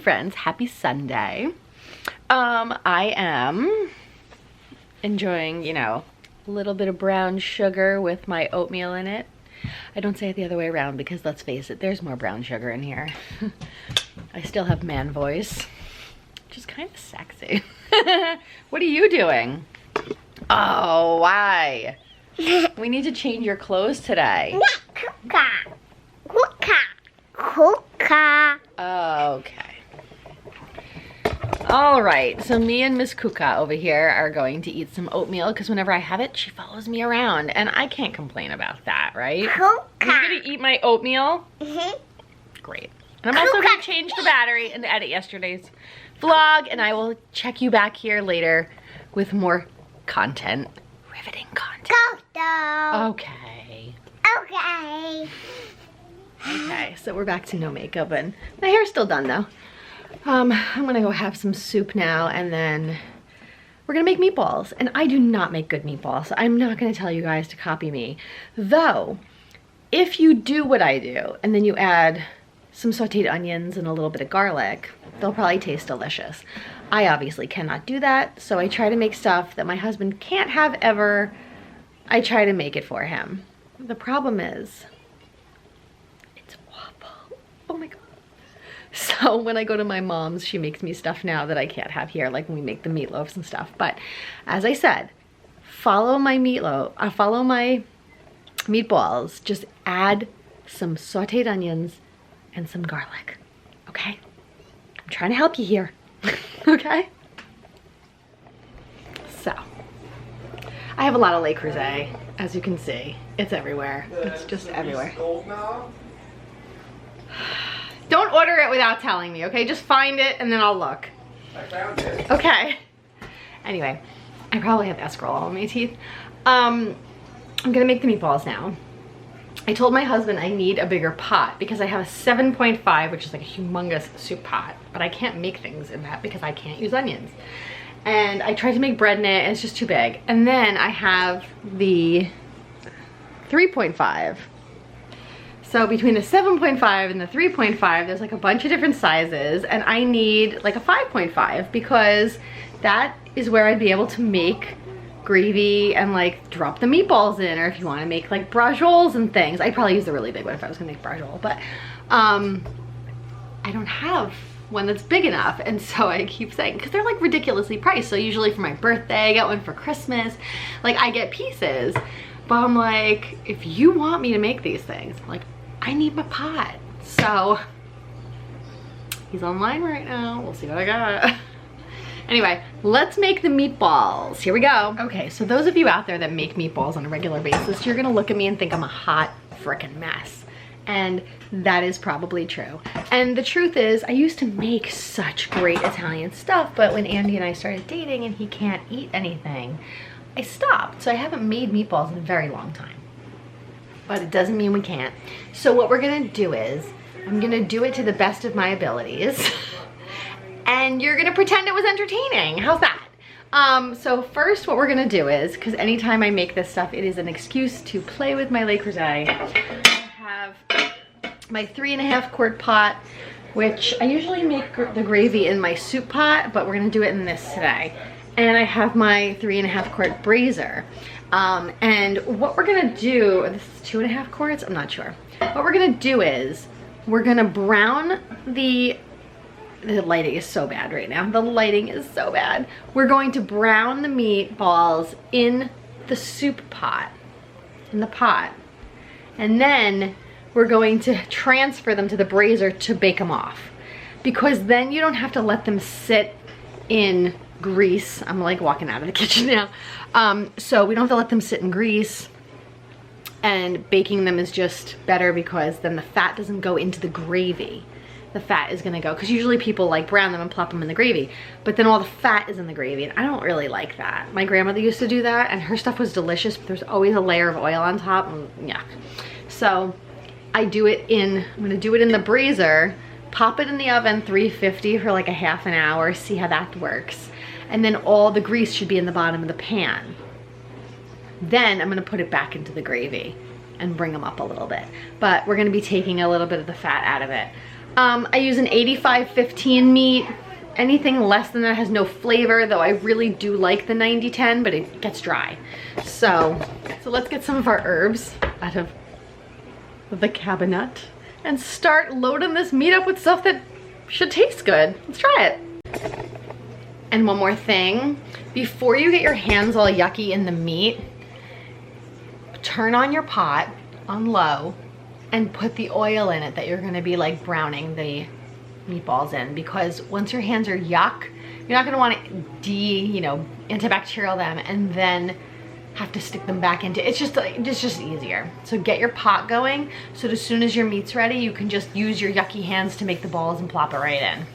friends, happy Sunday. I am enjoying, you know, a little bit of brown sugar with my oatmeal in it. I don't say it the other way around because let's face it, there's more brown sugar in here. I still have man voice, which is kind of sexy. What are you doing? Oh, why? We need to change your clothes today. Okay. All right, so me and Miss Kuka over here are going to eat some oatmeal because whenever I have it, she follows me around, and I can't complain about that, right? Kuka. Are you gonna eat my oatmeal? Mm-hmm. Great. And I'm also gonna change the battery and edit yesterday's vlog, and I will check you back here later with more content, riveting content. Okay. Okay. Okay, so we're back to no makeup, and my hair's still done though. I'm gonna go have some soup now, and then we're gonna make meatballs. And I do not make good meatballs, so I'm not gonna tell you guys to copy me. Though, if you do what I do, and then you add some sauteed onions and a little bit of garlic, they'll probably taste delicious. I obviously cannot do that, so I try to make stuff that my husband can't have ever. I try to make it for him. The problem is, it's waffle. Oh my God. So when I go to my mom's, she makes me stuff now that I can't have here, like when we make the meatloaves and stuff. But as I said, follow my follow my meatballs. Just add some sauteed onions and some garlic, okay? I'm trying to help you here, okay? So, I have a lot of Le Creuset, as you can see. It's everywhere. It's just everywhere. Don't order it without telling me, okay? Just find it and then I'll look. I found it. Okay. Anyway, I probably have escarole all in my teeth. I'm gonna make the meatballs now. I told my husband I need a bigger pot because I have a 7.5, which is like a humongous soup pot, but I can't make things in that because I can't use onions. And I tried to make bread in it and it's just too big. And then I have the 3.5. So between the 7.5 and the 3.5, there's like a bunch of different sizes, and I need like a 5.5 because that is where I'd be able to make gravy and like drop the meatballs in, or if you want to make like brajolles and things. I'd probably use the really big one if I was gonna make brajol, but I don't have one that's big enough, and so I keep saying, because they're like ridiculously priced. So usually for my birthday, I get one for Christmas, like I get pieces, but I'm like, if you want me to make these things, like I need my pot. So he's online right now. We'll see what I got. Anyway, let's make the meatballs. Here we go. Okay, so those of you out there that make meatballs on a regular basis, you're gonna look at me and think I'm a hot frickin' mess. And that is probably true. And the truth is, I used to make such great Italian stuff, but when Andy and I started dating and he can't eat anything, I stopped. So I haven't made meatballs in a very long time. But it doesn't mean we can't. So what we're gonna do is, I'm gonna do it to the best of my abilities. And you're gonna pretend it was entertaining. How's that? So first what we're gonna do is, because anytime I make this stuff, it is an excuse to play with my Le Creuset. I have my 3.5 quart pot, which I usually make the gravy in my soup pot, but we're gonna do it in this today. And I have my 3.5 quart brazier. And what we're gonna do, this is 2.5 quarts, I'm not sure. What we're gonna do is, we're gonna brown the lighting is so bad right now. The lighting is so bad. We're going to brown the meatballs in the soup pot, in the pot. And then we're going to transfer them to the brazier to bake them off. Because then you don't have to let them sit in grease. I'm like walking out of the kitchen now. So we don't have to let them sit in grease, and baking them is just better because then the fat doesn't go into the gravy. The fat is gonna go, because usually people like brown them and plop them in the gravy, but then all the fat is in the gravy, and I don't really like that. My grandmother used to do that, and her stuff was delicious, but there's always a layer of oil on top, and yuck. So I do it in, I'm gonna do it in the brazier, pop it in the oven, 350 for like a half an hour, see how that works. And then all the grease should be in the bottom of the pan. Then I'm gonna put it back into the gravy and bring them up a little bit. But we're gonna be taking a little bit of the fat out of it. I use an 85-15 meat. Anything less than that has no flavor, though I really do like the 90-10, but it gets dry. So let's get some of our herbs out of the cabinet and start loading this meat up with stuff that should taste good. Let's try it. And one more thing, before you get your hands all yucky in the meat, turn on your pot on low and put the oil in it that you're gonna be like browning the meatballs in, because once your hands are yuck, you're not gonna want to antibacterial them and then have to stick them back into, it's just easier. So get your pot going so that as soon as your meat's ready, you can just use your yucky hands to make the balls and plop it right in.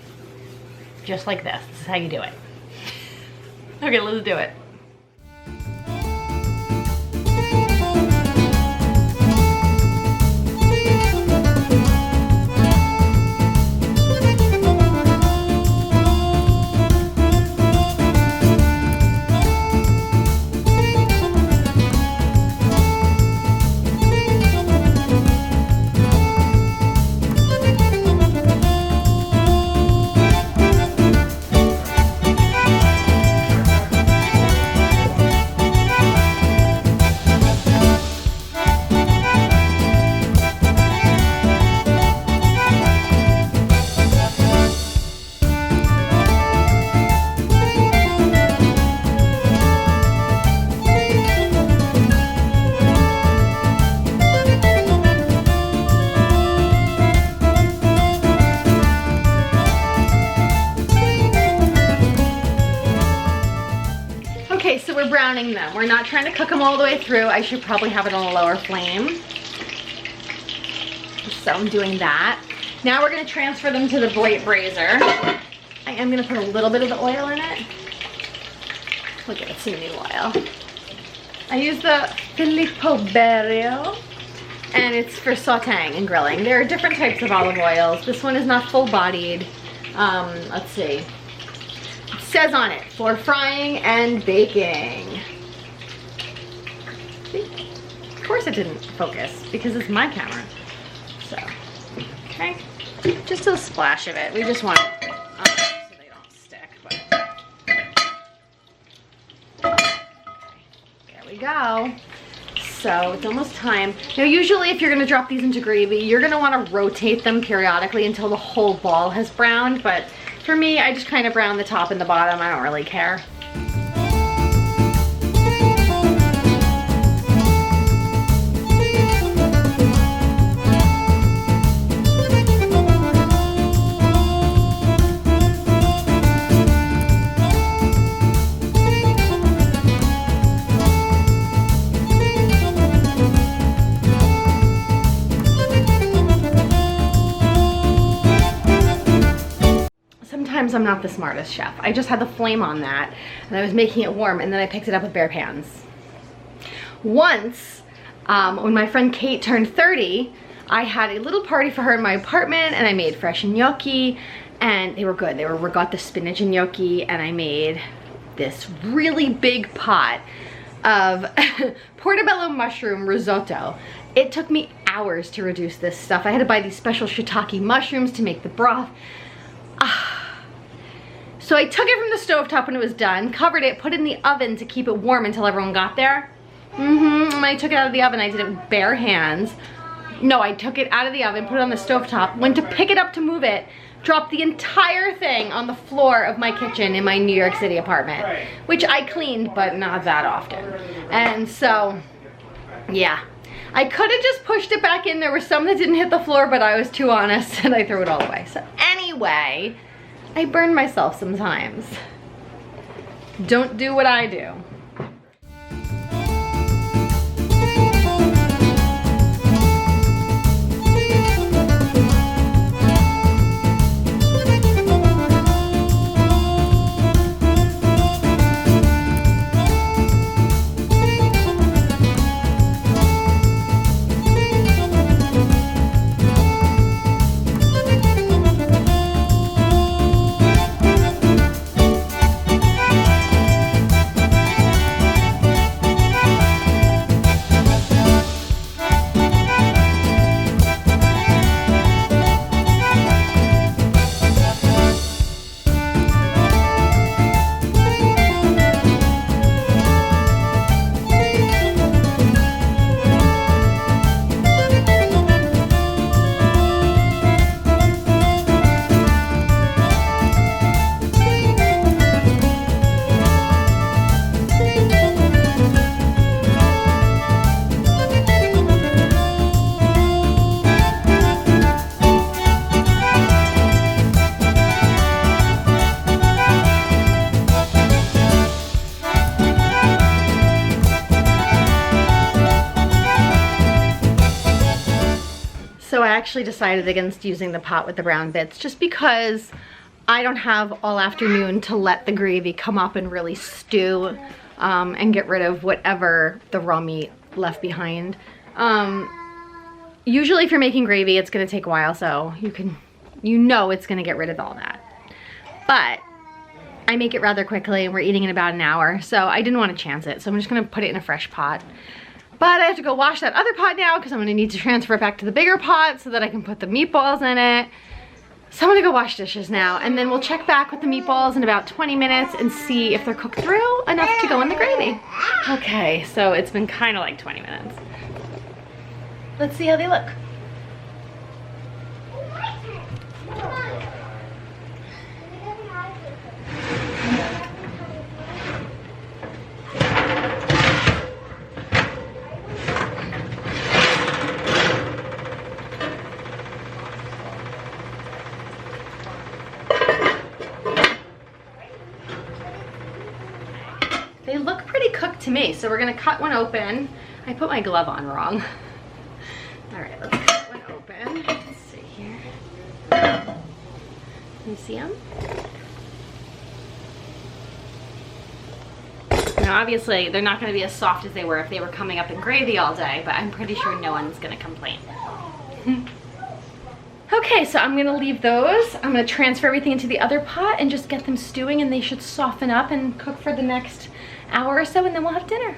Just like this. This is how you do it. Okay, let's do it. Okay, so we're browning them. We're not trying to cook them all the way through. I should probably have it on a lower flame. So I'm doing that. Now we're gonna transfer them to the braiser. I am gonna put a little bit of the oil in it. Look at it, some new oil. I use the Filippo Berio, and it's for sauteing and grilling. There are different types of olive oils. This one is not full-bodied. Let's see. It says on it, for frying and baking. See? Of course it didn't focus, because it's my camera. So, okay. Just a splash of it. We just want it so they don't stick, but. There we go. So it's almost time. Now usually if you're gonna drop these into gravy, you're gonna wanna rotate them periodically until the whole ball has browned, but for me, I just kind of brown the top and the bottom. I don't really care. Sometimes I'm not the smartest chef. I just had the flame on that and I was making it warm, and then I picked it up with bare hands. Once, when my friend Kate turned 30, I had a little party for her in my apartment, and I made fresh gnocchi, and they were good. They were ricotta spinach gnocchi, and I made this really big pot of portobello mushroom risotto. It took me hours to reduce this stuff. I had to buy these special shiitake mushrooms to make the broth. So I took it from the stovetop when it was done, covered it, put it in the oven to keep it warm until everyone got there. When I took it out of the oven, I did it with bare hands. No, I took it out of the oven, put it on the stovetop, went to pick it up to move it, dropped the entire thing on the floor of my kitchen in my New York City apartment, which I cleaned, but not that often. And so, yeah. I could have just pushed it back in. There were some that didn't hit the floor, but I was too honest and I threw it all away. So anyway, I burn myself sometimes. Don't do what I do. So I actually decided against using the pot with the brown bits just because I don't have all afternoon to let the gravy come up and really stew and get rid of whatever the raw meat left behind. Usually if you're making gravy, it's gonna take a while, so you know it's gonna get rid of all that. But I make it rather quickly and we're eating in about an hour, so I didn't want to chance it. So I'm just gonna put it in a fresh pot. But I have to go wash that other pot now because I'm gonna need to transfer it back to the bigger pot so that I can put the meatballs in it. So I'm gonna go wash dishes now, and then we'll check back with the meatballs in about 20 minutes and see if they're cooked through enough to go in the gravy. Okay, so it's been kind of like 20 minutes. Let's see how they look. They look pretty cooked to me, so we're gonna cut one open. I put my glove on wrong. All right, let's cut one open. Let's see here. Can you see them? Now, obviously, they're not gonna be as soft as they were if they were coming up in gravy all day, but I'm pretty sure no one's gonna complain. Okay, so I'm gonna leave those. I'm gonna transfer everything into the other pot and just get them stewing, and they should soften up and cook for the next hour or so, and then we'll have dinner.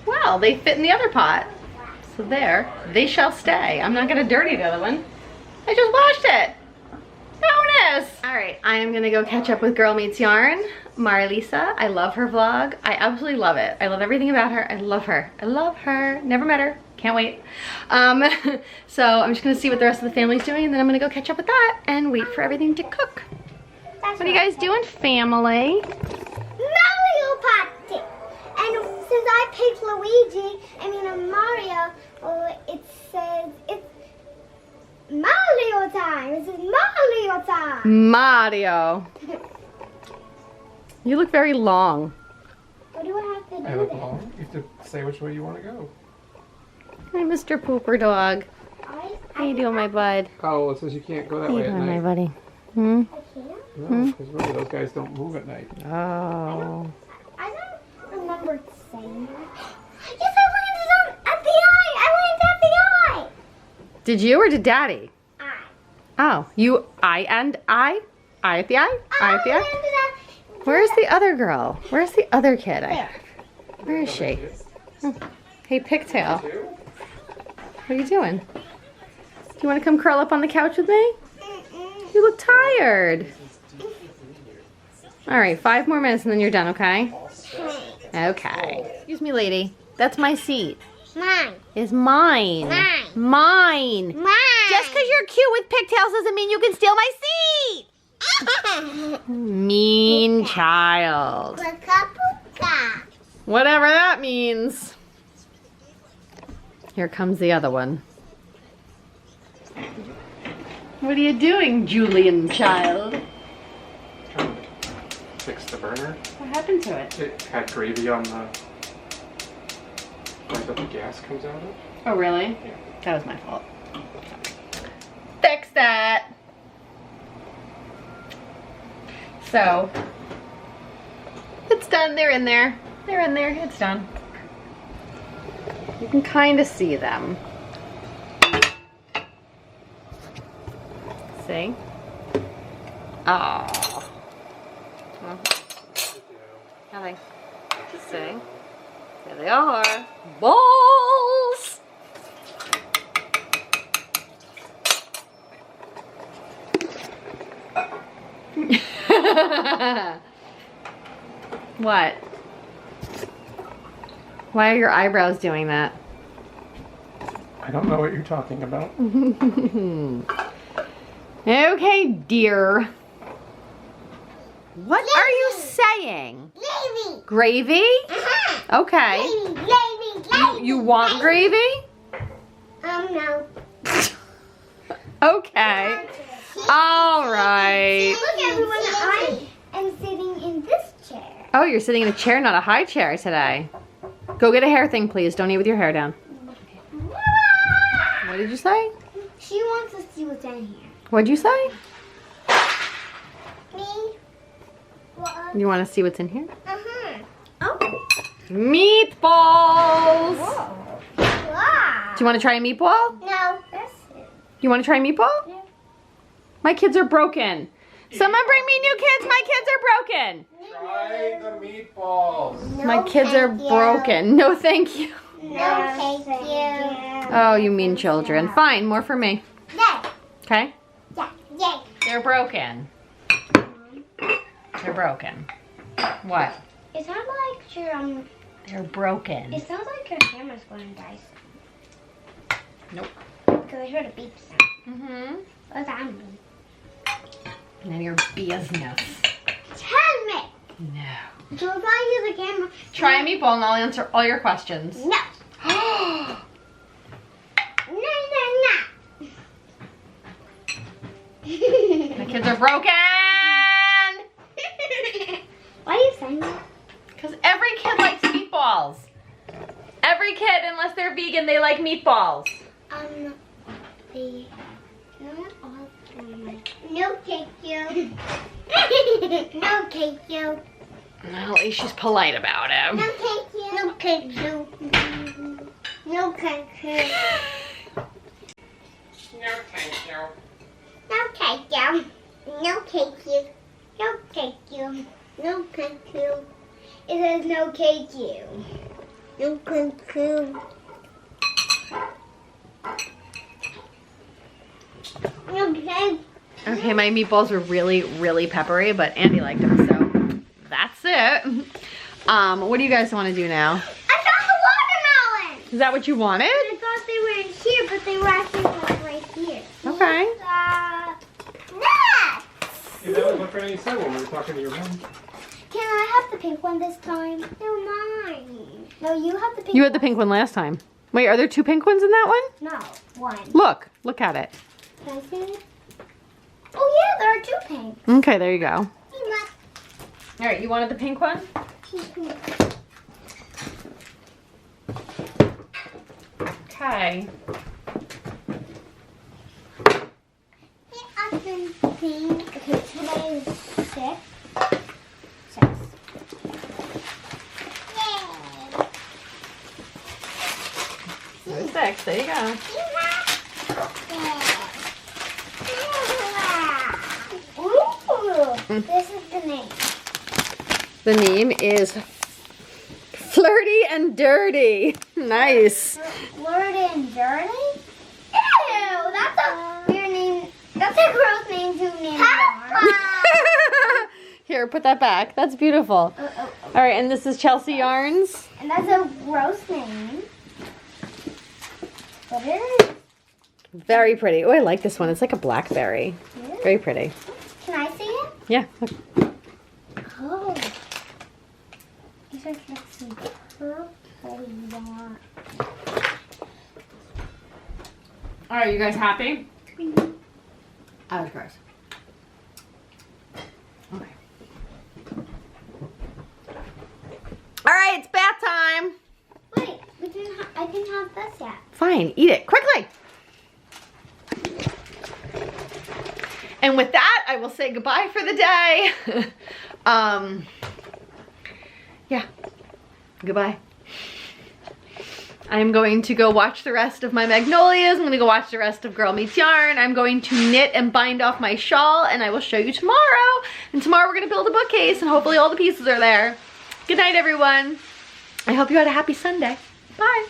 Well, they fit in the other pot. So there, they shall stay. I'm not gonna dirty the other one. I just washed it. Bonus! All right, I am gonna go catch up with Girl Meets Yarn, Marlisa. I love her vlog. I absolutely love it. I love everything about her. I love her. I love her. Never met her. Can't wait. So I'm just gonna see what the rest of the family's doing, and then I'm gonna go catch up with that and wait for everything to cook. What are you guys doing, family? Mario Party! And since I picked Mario, it says it's Mario time. It says Mario time. Mario. You look very long. What do I have to do? I look long. You have to say which way you want to go. Hi, Mr. Pooper Dog. How you doing, my bud? Oh, it says you can't go that How you way at doing, night. my buddy? Hmm? No, because really those guys don't move at night. Oh. I don't remember saying that. Yes, I landed at the eye. I landed at the eye. Did you or did Daddy? I. Oh, you I and I? I at the eye? I at the eye? landed at Where's the other girl? Where's the other kid? Where is she? Oh. Hey, Pigtail. What are you doing? Do you want to come curl up on the couch with me? You look tired. All right, 5 more minutes and then you're done, okay? Okay. Excuse me, lady. That's my seat. Mine. Is mine. Mine. Mine. Mine. Just because you're cute with pigtails doesn't mean you can steal my seat. Mean child. Whatever that means. Here comes the other one. What are you doing, Julian child? Trying to fix the burner. What happened to it? It had gravy on the part that the gas comes out of. Oh, really? Yeah. That was my fault. Fix that. So, it's done. They're in there. They're in there. It's done. You can kind of see them. See? Oh. How they? See? There they are. Balls! What? Why are your eyebrows doing that? I don't know what you're talking about. Okay, dear. What are you saying? Gravy. Gravy? Uh-huh. Okay. Gravy. You want gravy? No. Okay. All right. Look, everyone, I am sitting in this chair. Oh, you're sitting in a chair, not a high chair today. Go get a hair thing, please. Don't eat with your hair down. What did you say? She wants to see what's in here. What'd you say? Me? What? You want to see what's in here? Uh-huh. Oh. Meatballs! Whoa. Wow. Do you want to try a meatball? No. That's it. You want to try a meatball? No. My kids are broken. Someone bring me new kids. My kids are broken. Try the meatballs. My kids are broken. No, thank you. No, thank you. Oh, you mean children. Fine, more for me. Yay. Okay? Yeah. Yay. They're broken. They're broken. What? It sounds like your They're broken. It sounds like your camera's going to die soon. Nope. Because I heard a beep sound. Mm-hmm. What's that mean? And then your business. Tell me. No. So if I use the camera. Try a meatball and I'll answer all your questions. No. No, no. My kids are broken! Why are you saying that? Because every kid likes meatballs. Every kid, unless they're vegan, they like meatballs. No, thank you. No, thank you. Well, at least she's polite about No, it. thank you. No, thank you. No, thank you. No, thank you. No, thank you. No, thank you. No, thank you. No, thank you. It says no, thank you. No, thank you. Okay. Okay, my meatballs were really, really peppery, but Andy liked them, so that's it. What do you guys want to do now? I found the watermelon. Is that what you wanted? I thought they were in here, but they were actually like right here. Okay. Nuts! Yeah, that was what Granny said when we were talking to your mom. Can I have the pink one this time? No, mine. No, you have the pink You had the pink one last time. Wait, are there two pink ones in that one? No, one. Look at it. Can I see it? Oh yeah, there are two pinks. Okay, there you go. All right, you wanted the pink one? Okay. I've been pink. Okay, today is 6. 6. Yay! There's 6, there you go. Ooh, this is the name. The name is Flirty and Dirty. Nice. Flirty and Dirty? Ew, that's a weird name. That's a gross name to name. Here, put that back. That's beautiful. All right, and this is Chelsea Yarns. And that's a gross name. But it is. Very pretty. Oh, I like this one. It's like a blackberry. Very pretty. Can I see it? Yeah. Look. Oh. These are like some purple yarn. All right, you guys happy? That was gross. Okay. All right, it's bath time. Wait, I didn't have this yet. Fine, eat it quickly. And with that, I will say goodbye for the day. Yeah, goodbye. I'm going to go watch the rest of my Magnolias. I'm gonna go watch the rest of Girl Meets Yarn. I'm going to knit and bind off my shawl, and I will show you tomorrow. And tomorrow we're gonna build a bookcase, and hopefully all the pieces are there. Good night, everyone. I hope you had a happy Sunday. Bye.